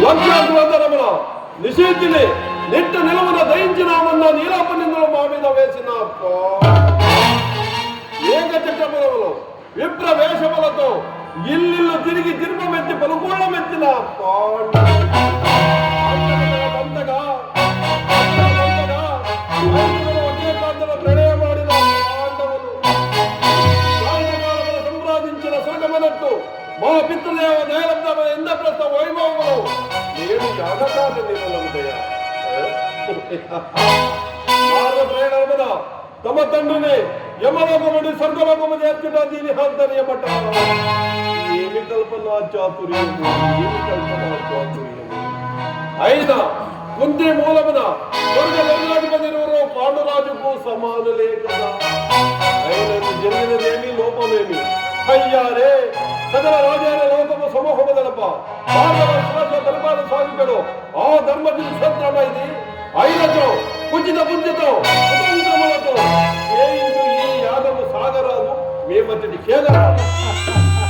లక్షాంతరముల నిషేధిని నిట్ట నిలవన దయించినామన్న నీలాపనిందులు మా మీద వేసిన ఏకచక్రములములు విప్ర వేషములతో ఇల్లు తిరిగి తిరుపమెత్తి పలుకూళ్ళమెత్తిన అంతగా ప్రణయమాడిన పాండవులు సంప్రాదించిన సురగమనట్టు మా పితృదేవ దయలబ్ధ ఇంద్రప్రస్థ వైభవములు నేను యాగకాల నిలవుదయా ప్రేరణ తమ తండ్రిని యమలోకముడి స్వర్గలోకము చేర్చుట దీని హాంతర్యమట ఏమి కల్పనా చాతుర్యము ఏమి కల్పనా చాతుర్యము అయినా కుంతి మూలమున స్వర్గ నిర్లాధిపతి పాండురాజుకు సమానులే కదా అయినది జరిగినదేమి లోపమేమి అయ్యారే సకల రాజాల లోకము సమూహము గడప పరిపాలన సాగుతాడు ఆ ధర్మజులు క్షేత్రమైంది అయినతో ఉచిత బుద్ధితో కుతంత్రములతో ఈ యాగము సాగరాదు మేమటి కేవలం